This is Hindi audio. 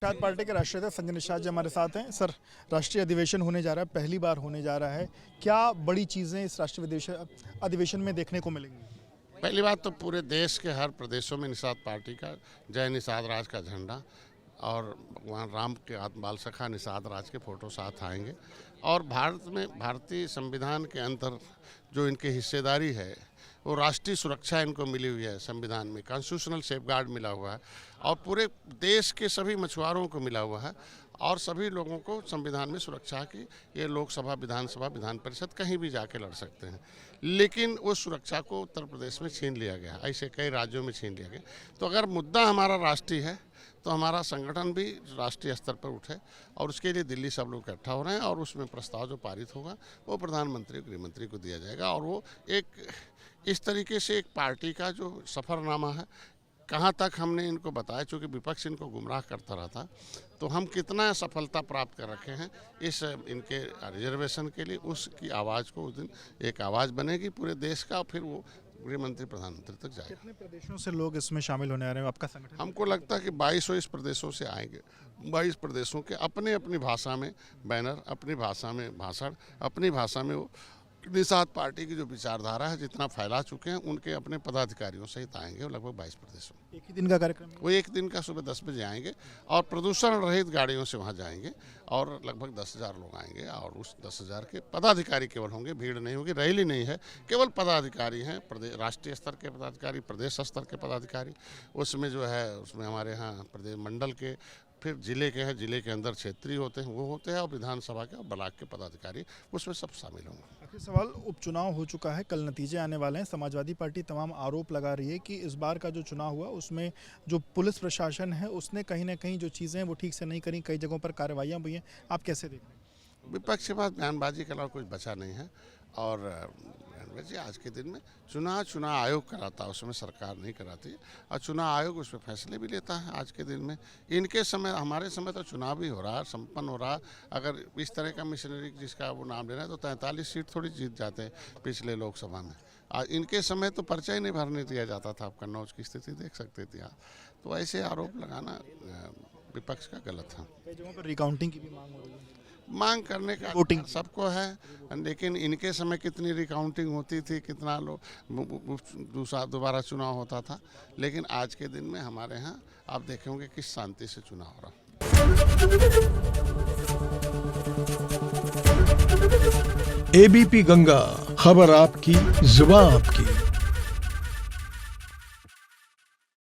निषाद पार्टी के राष्ट्रीय अध्यक्ष संजय निषाद जी हमारे साथ हैं। सर, राष्ट्रीय अधिवेशन होने जा रहा है, पहली बार होने जा रहा है। क्या बड़ी चीज़ें इस राष्ट्रीय अधिवेशन में देखने को मिलेंगी? पहली बात तो पूरे देश के हर प्रदेशों में निषाद पार्टी का जय निषाद राज का झंडा और भगवान राम के बाल सखा निषाद राज के फोटो साथ आएंगे। और भारत में भारतीय संविधान के अंदर जो इनकी हिस्सेदारी है वो राष्ट्रीय सुरक्षा इनको मिली हुई है, संविधान में कॉन्स्टिट्यूशनल सेफगार्ड मिला हुआ है और पूरे देश के सभी मछुआरों को मिला हुआ है और सभी लोगों को संविधान में सुरक्षा की ये लोकसभा, विधानसभा, विधान परिषद कहीं भी जाके लड़ सकते हैं। लेकिन उस सुरक्षा को उत्तर प्रदेश में छीन लिया गया, ऐसे कई राज्यों में छीन लिया गया। तो अगर मुद्दा हमारा राष्ट्रीय है तो हमारा संगठन भी राष्ट्रीय स्तर पर उठे और उसके लिए दिल्ली सब लोग इकट्ठा हो रहे हैं और उसमें प्रस्ताव जो पारित होगा वो प्रधानमंत्री, गृहमंत्री को दिया जाएगा और वो एक इस तरीके से एक पार्टी का जो सफ़रनामा है, कहाँ तक हमने इनको बताया, चूँकि विपक्ष इनको गुमराह करता रहा था, तो हम कितना सफलता प्राप्त कर रखे हैं इस इनके रिजर्वेशन के लिए, उसकी आवाज़ को उस दिन एक आवाज़ बनेगी पूरे देश का और फिर वो गृहमंत्री, प्रधानमंत्री तक जाएगा। कितने प्रदेशों से लोग इसमें शामिल होने आ रहे हैं आपका संगठन? हमको लगता है कि 22 प्रदेशों से आएंगे। 22 प्रदेशों के अपने अपनी भाषा में बैनर, अपनी भाषा में भाषण, अपनी भाषा में वो निषाद पार्टी की जो विचारधारा है जितना फैला चुके हैं उनके अपने पदाधिकारियों सहित आएंगे। वो लगभग 22 प्रदेशों। एक ही दिन का कार्यक्रम? वो एक दिन का सुबह 10 बजे आएंगे और प्रदूषण रहित गाड़ियों से वहाँ जाएंगे और लगभग 10,000 लोग आएंगे और उस 10,000 के पदाधिकारी केवल होंगे, भीड़ नहीं होगी, रैली नहीं है, केवल पदाधिकारी हैं, प्रदेश राष्ट्रीय स्तर के पदाधिकारी, प्रदेश स्तर के पदाधिकारी, उसमें जो है उसमें हमारे यहाँ प्रदेश मंडल के, फिर जिले के हैं, जिले के अंदर क्षेत्रीय होते हैं वो होते हैं और विधानसभा के और ब्लॉक के पदाधिकारी उसमें सब शामिल होंगे। आखिरी सवाल, उपचुनाव हो चुका है, कल नतीजे आने वाले हैं। समाजवादी पार्टी तमाम आरोप लगा रही है कि इस बार का जो चुनाव हुआ उसमें जो पुलिस प्रशासन है उसने कहीं ना कहीं जो चीज़ें हैं वो ठीक से नहीं करी, कई जगहों पर कार्रवाइयाँ हुई हैं। आप कैसे देख रहे हैं? विपक्ष के पास बयानबाजी के अलावा कुछ बचा नहीं है और जी आज के दिन में चुनाव आयोग कराता है, उसमें सरकार नहीं कराती और चुनाव आयोग उसमें फैसले भी लेता है। आज के दिन में इनके समय, हमारे समय तो चुनाव भी हो रहा है, संपन्न हो रहा है। अगर इस तरह का मिशनरी जिसका वो नाम ले रहा है तो 43 सीट थोड़ी जीत जाते हैं पिछले लोकसभा में। आज इनके समय तो पर्चा ही नहीं भरने दिया जाता था। आप कन्नौज की स्थिति देख सकते थे आप। तो ऐसे आरोप लगाना विपक्ष का गलत है। कई जगहों पर रिकाउंटिंग की भी मांग हो रही है। मांग करने का वोटिंग सबको है, लेकिन इनके समय कितनी रिकाउंटिंग होती थी, कितना लोग दोबारा चुनाव होता था। लेकिन आज के दिन में हमारे यहाँ आप देखेंगे किस शांति से चुनाव हो रहा। एबीपी गंगा, खबर आपकी, जुबान आपकी।